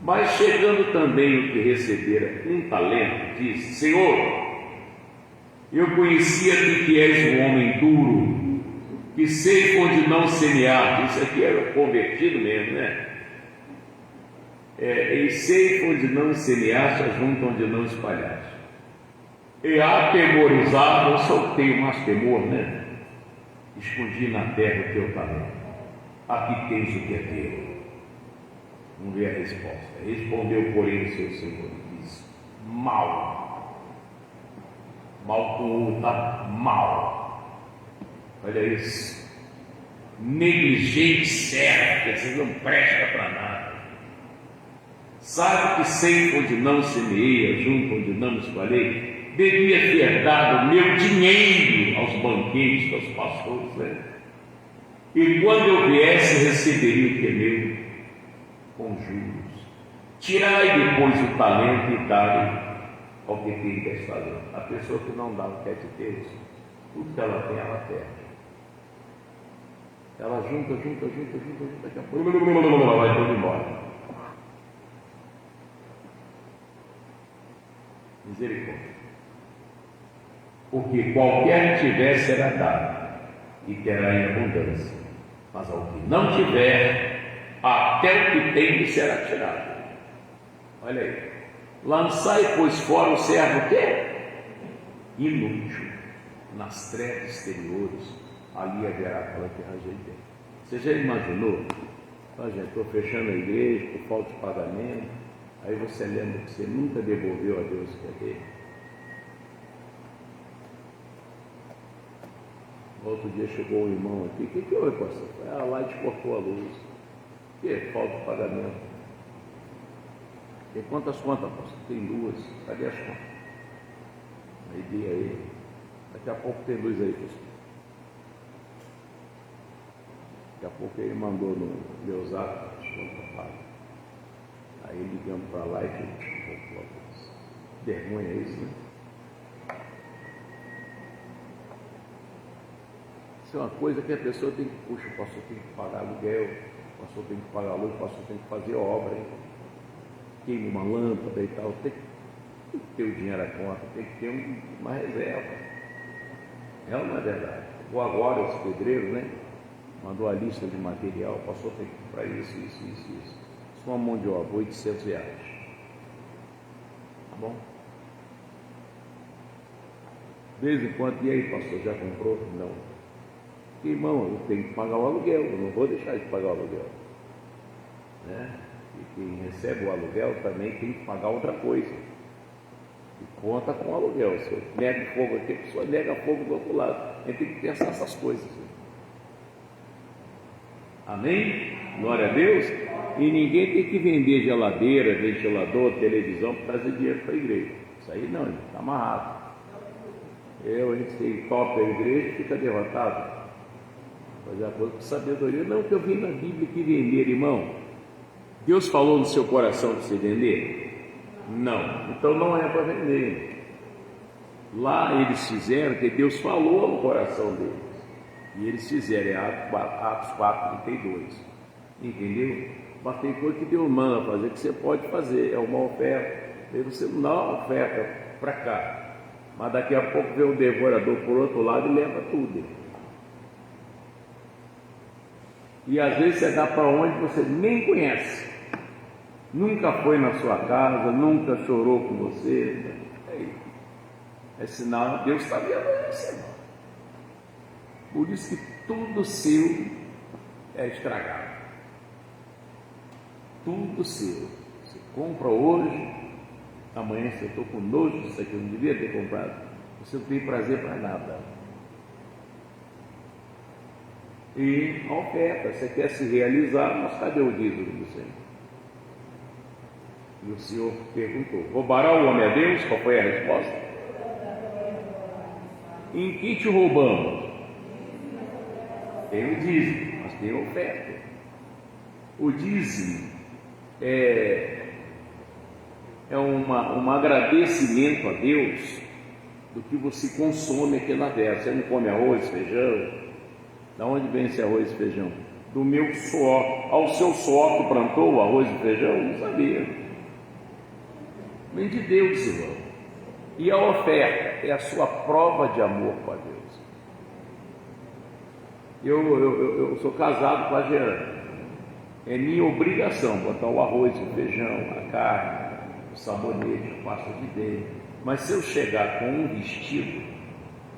Mas chegando também o que recebera 1 talento, disse: Senhor, eu conhecia-te que és um homem duro, que sei onde não semear. Isso aqui era convertido mesmo, né? E ceifa onde não semeaste, junto onde não espalhaste. E atemorizado, eu só tenho mais temor, né? Escondi na terra o teu talento. Aqui tens o que é teu. Vamos ver a resposta. Respondeu, porém, o seu senhor e disse: mal. Mal com o tá? Mal. Olha isso. Negligente servo, quer dizer, não presta para nada. Sabe que ceifa onde não semeia, junto onde não espalhei, devia ter dado meu dinheiro aos banquetes, aos pastores, né? E quando eu viesse, receberia o que é meu com juros. Tirai depois o talento e dai ao que tem 10 talentos. A pessoa que não dá o que é de Deus, tudo que ela tem, ela perde. Ela junta, daqui a pouco vai tudo embora. Misericórdia. Porque qualquer que tiver será dado e terá em abundância, mas ao que não tiver, até o que tem lhe será tirado. Olha aí. Lançai, pois, fora o servo que é inútil, nas trevas exteriores, ali haverá aquela que ranger dentro. Você já imaginou? Gente, estou fechando a igreja por falta de pagamento. Aí você lembra que você nunca devolveu a Deus o que é dele. Outro dia chegou um irmão aqui: o que houve, pastor? A Light cortou a luz. O que? Falta de pagamento. Tem quantas contas, pastor? Tem 2. Cadê as contas? Aí dei a ele. Daqui a pouco tem luz aí, pastor. Daqui a pouco ele mandou no meu zap, aí ligamos para lá e voltou a luz. Vergonha é isso, né? Isso é uma coisa que a pessoa tem que, puxa, o pastor tem que pagar aluguel, o pastor tem que pagar luz, o pastor tem que fazer obra, hein? Queima uma lâmpada e tal, tem que ter o dinheiro à conta, tem que ter uma reserva. É ou não é verdade? Ou agora os pedreiros, né? Mandou a lista de material, o pastor tem que comprar isso. Isso é uma mão de obra, R$800. Tá bom? De vez em quando, e aí, pastor, já comprou? Não. Irmão, eu tenho que pagar o aluguel, eu não vou deixar de pagar o aluguel. Né? E quem recebe o aluguel também tem que pagar outra coisa. E conta com o aluguel. Se eu nego fogo aqui, a pessoa nega fogo do outro lado. A gente tem que pensar essas coisas. Amém? Glória a Deus. E ninguém tem que vender geladeira, ventilador, televisão para trazer dinheiro para a igreja. Isso aí não, está amarrado. A gente tem top a igreja e fica derrotado. Fazer a coisa com sabedoria. Não, que eu vi na Bíblia que vender, irmão. Deus falou no seu coração de você vender? Não. Então não é para vender. Lá eles fizeram que Deus falou no coração deles. E eles fizeram, é Atos 4:32. Entendeu? Mas tem coisa que Deus manda fazer que você pode fazer, é uma oferta. Aí você não dá uma oferta para cá, mas daqui a pouco vem o devorador por outro lado e leva tudo. E às vezes você dá para onde você nem conhece, nunca foi na sua casa, nunca chorou com você. É sinal que Deus está vendo isso. Por isso que tudo seu é estragado. Tudo seu. Você compra hoje, amanhã você estou com nojo disso aqui, eu não devia ter comprado. Você não tem prazer para nada. E a oferta, você quer se realizar, mas cadê o dízimo do Senhor? E o Senhor perguntou: roubará o homem a Deus? Qual foi a resposta? Em que te roubamos? Tem o dízimo, mas tem a oferta. O dízimo é um agradecimento a Deus do que você consome aqui na terra. Você não come arroz, feijão? Da onde vem esse arroz e feijão? Do meu suor. Ao seu suor que plantou o arroz e feijão? Não sabia. Vem de Deus, irmão. E a oferta é a sua prova de amor com a Deus. Eu sou casado com a Jeane. É minha obrigação botar o arroz, o feijão, a carne, o sabonete, a pasta de dente. Mas se eu chegar com um vestido,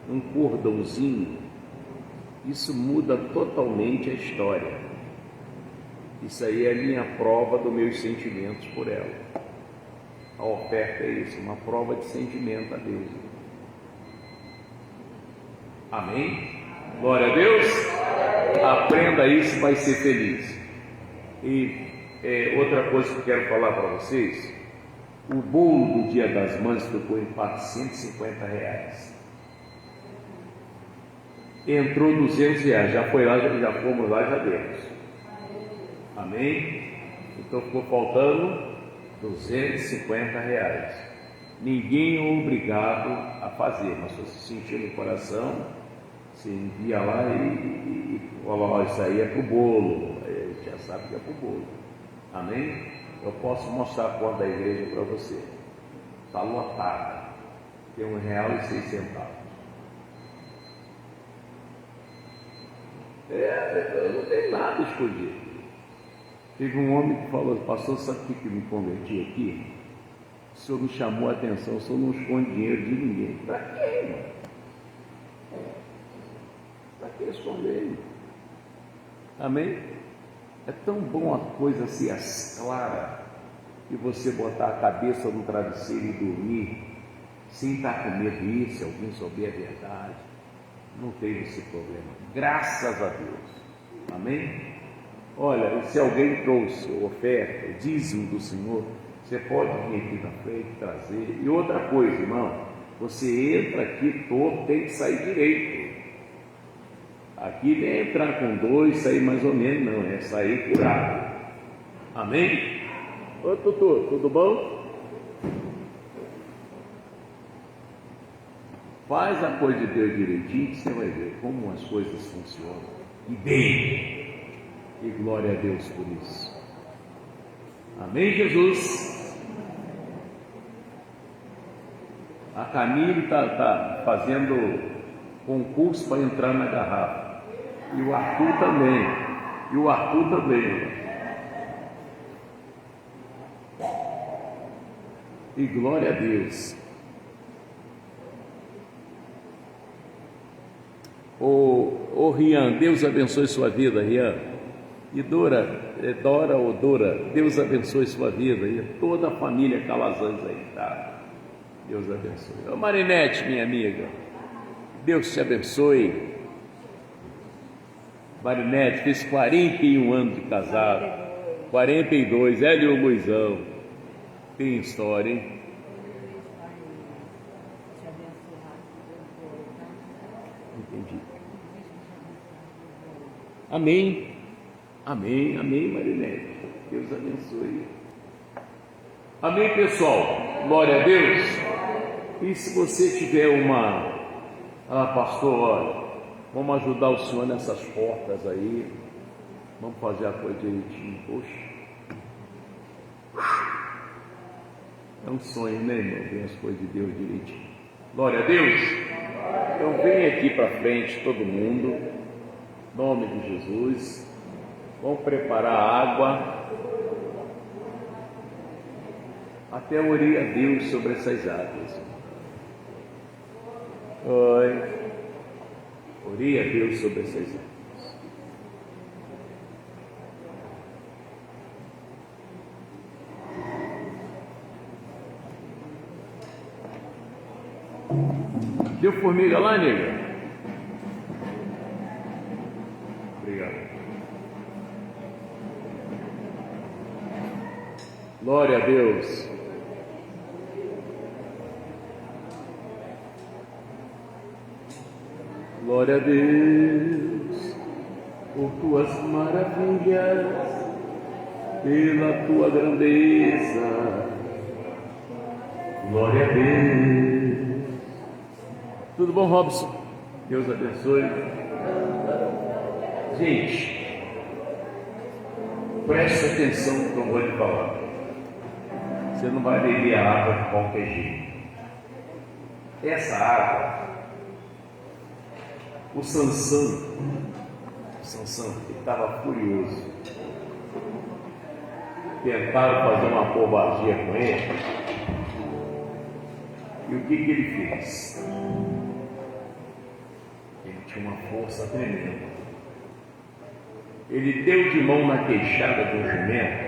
um cordãozinho, isso muda totalmente a história. Isso aí é a minha prova dos meus sentimentos por ela. A oferta é isso, uma prova de sentimento a Deus. Amém? Glória a Deus. Aprenda isso, vai ser feliz. E outra coisa que eu quero falar para vocês: o bolo do Dia das Mães ficou em R$450. Entrou R$200, já foi lá, já fomos lá, já demos. Amém? Então ficou faltando R$250. Ninguém é obrigado a fazer, mas se você sentir no coração, você envia lá e fala: isso aí é para o bolo. Aí já sabe que é para o bolo. Amém? Eu posso mostrar a porta da igreja para você. Está lotada. Tem R$1,06. Eu não tenho nada escondido. Teve um homem que falou: pastor, sabe o que me converti aqui? O senhor me chamou a atenção, o senhor não esconde dinheiro de ninguém. Para quê, irmão? Para que esconder? Amém? É tão bom a coisa ser clara e você botar a cabeça no travesseiro e dormir sem estar com medo de ir, se alguém souber a verdade. Não teve esse problema, graças a Deus. Amém? Olha, se alguém trouxe oferta, dízimo do Senhor, você pode vir aqui na frente trazer. E outra coisa, irmão, você entra aqui todo, tem que sair direito. Aqui nem é entrar com 2, sair mais ou menos, não, é sair curado. Amém? Ô Tutu, tudo bom? Faz a coisa de Deus direitinho, que você vai ver como as coisas funcionam. E bem. E glória a Deus por isso. Amém, Jesus? A Camille está fazendo concurso para entrar na garrafa. E o Arthur também. E glória a Deus. Ô Rian, Deus abençoe sua vida, Rian. E Dora, Deus abençoe sua vida. E toda a família Calazans aí, tá? Deus abençoe. Ô Marinete, minha amiga, Deus te abençoe. Marinete, fez 41 anos de casado, 42, ela e o Luizão. Tem história, hein? Entendi. Amém. Amém, amém, Marinete. Deus abençoe. Amém, pessoal. Glória a Deus. E se você tiver pastor, olha, vamos ajudar o senhor nessas portas aí. Vamos fazer a coisa direitinho. Poxa. É um sonho, né, irmão? Ver as coisas de Deus direitinho. Glória a Deus. Então vem aqui para frente todo mundo. Em nome de Jesus. Vamos preparar a água. Até orei a Deus sobre essas águas. Orei a Deus sobre essas águas. Deu formiga lá, nega? Obrigado. Glória a Deus. Glória a Deus por tuas maravilhas, pela tua grandeza. Glória a Deus. Tudo bom, Robson? Deus abençoe. Gente, preste atenção no que eu vou lhe falar. Você não vai beber a água de qualquer jeito. Essa água, o Sansão, ele estava furioso. Tentaram fazer uma covardia com ele. E o que ele fez? Ele tinha uma força tremenda. Ele deu de mão na queixada do jumento.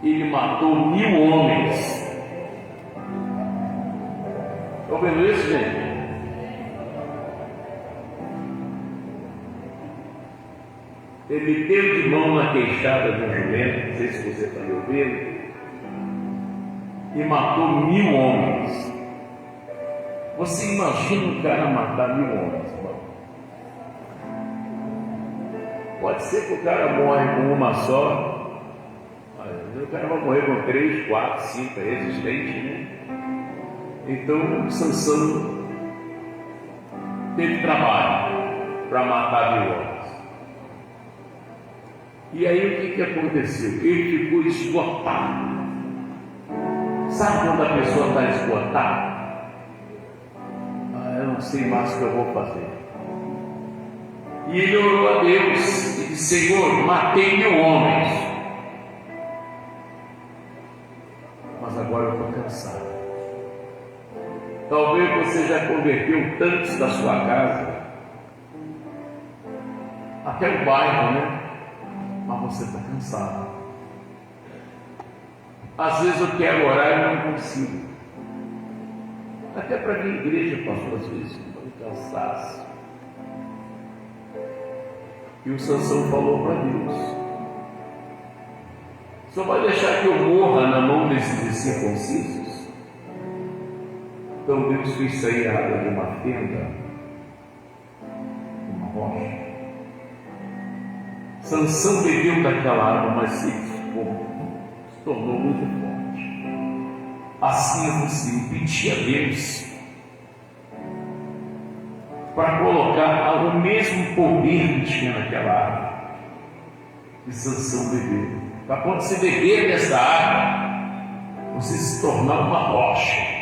Ele matou 1000 homens. Estão vendo isso, gente? Ele deu de mão na queixada do jumento, não sei se você está me ouvindo, e matou 1000 homens. Você imagina um cara matar 1000 homens, irmão? Pode ser que o cara morre com uma só, mas o cara vai morrer com 3, 4, 5, é resistente, né? Então, Sansão teve trabalho para matar 1000 homens. E aí o que aconteceu? Ele ficou esgotado. Sabe quando a pessoa está esgotada? Eu não sei mais o que eu vou fazer. E ele orou a Deus e disse: Senhor, matei 1000 homens, mas agora eu estou cansado. Talvez você já converteu tantos da sua casa, até o bairro, né? Mas você está cansado. Às vezes eu quero orar e não consigo. Até para vir à igreja, pastor, às vezes estou cansado. E o Sansão falou para Deus: só vai deixar que eu morra na mão desses incircuncisos? Então Deus fez sair a água de uma fenda, uma rocha. Sansão bebeu daquela água, mas se tornou muito forte. Assim você pedia a Deus para colocar o mesmo poder que tinha naquela água que Sansão bebeu. Para quando você beber dessa água, você se tornar uma rocha.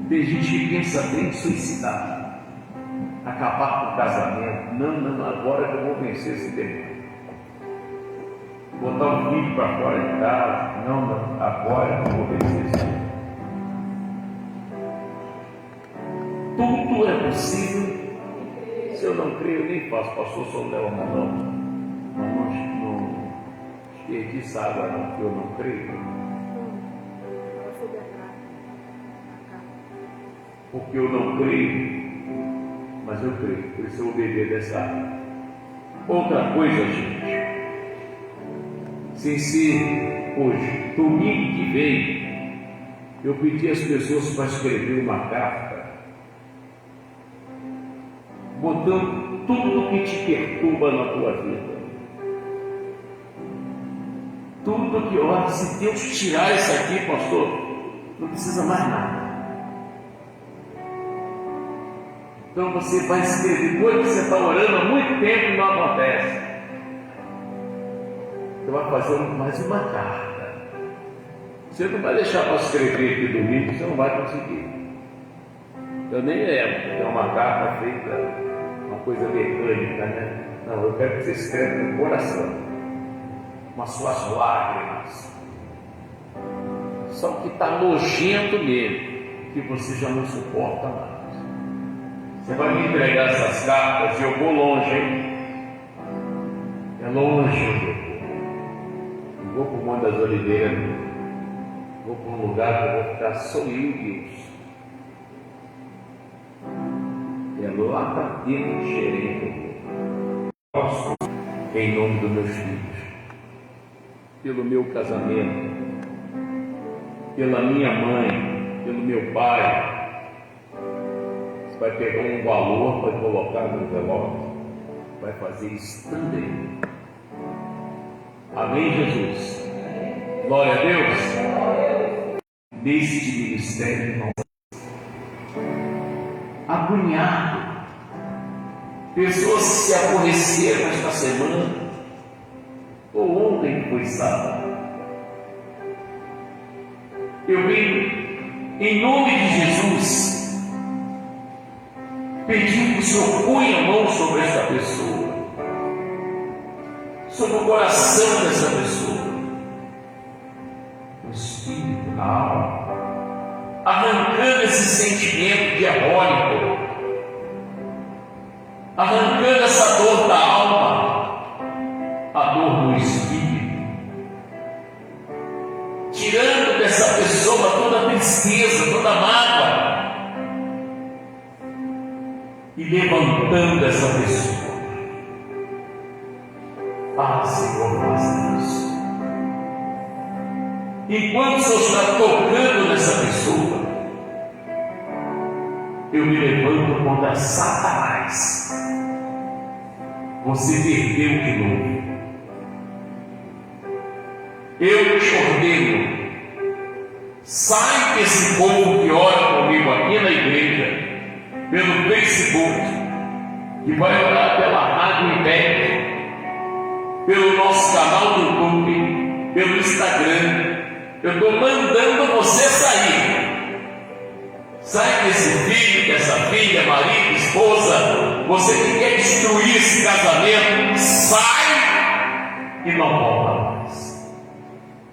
Tem gente que pensa bem em suicidar, acabar com o casamento. Não, agora que eu vou vencer esse demônio. Botar um filho para fora de casa. Não, agora que eu vou vencer esse demônio. Tudo é possível. Se eu não creio, eu nem faço. Pastor, só não leva a mão, não desperdiça água, não, porque eu não creio. Porque eu não creio, mas eu creio, por isso eu vou beber dessa água. Outra coisa, gente, sem ser hoje, domingo que vem, eu pedi às pessoas para escrever uma carta, botando tudo que te perturba na tua vida. Tudo que, olha, se Deus tirar isso aqui, pastor, não precisa mais nada. Então você vai escrever coisas que você está orando há muito tempo e não acontece. Você vai fazer mais uma carta. Você não vai deixar para escrever aqui domingo, você não vai conseguir. Eu nem lembro, é uma carta feita, uma coisa mecânica, né? Não, eu quero que você escreva no coração, com as suas lágrimas. Só que está nojento nele, que você já não suporta mais. Você vai me entregar essas cartas e eu vou longe, hein? É longe onde eu vou. Eu vou para o Monte das Oliveiras, vou para um lugar que eu vou ficar só eu e Deus. É lá para dentro de Xerém. Posso, em nome dos meus filhos, pelo meu casamento, pela minha mãe, pelo meu pai. Vai pegar um valor, vai colocar no envelope, vai fazer isso também. Amém, Jesus? Glória a Deus. Neste ministério, irmão, agoniado, pessoas se aborreceram esta semana, ou ontem que foi sábado. Eu venho, em nome de Jesus, pedindo que o Senhor ponha a mão sobre esta pessoa. sobre o coração dessa pessoa, no espírito, na alma, arrancando esse sentimento diabólico, arrancando essa dor da alma, a dor do espírito, tirando dessa pessoa toda a tristeza, toda a mágoa, e levantando essa pessoa. Ah, Senhor, faz isso. Enquanto o Senhor está tocando nessa pessoa, eu me levanto contra Satanás. Você perdeu de novo. Eu te ordeno, sai desse povo que ora comigo aqui na igreja, pelo Facebook, que vai orar pela Rádio IBEC, pelo nosso canal do YouTube, pelo Instagram. Eu estou mandando você sair. Sai desse filho, dessa filha, marido, esposa, você que quer destruir esse casamento, sai e não volta mais,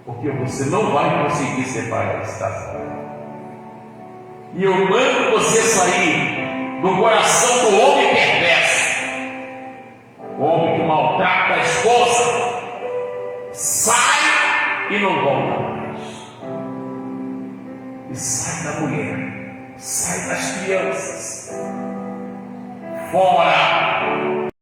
porque você não vai conseguir separar esse casamento. E eu mando você sair do coração do homem perverso, o homem que maltrata a esposa. Sai e não volta mais. E sai da mulher, sai das crianças, fora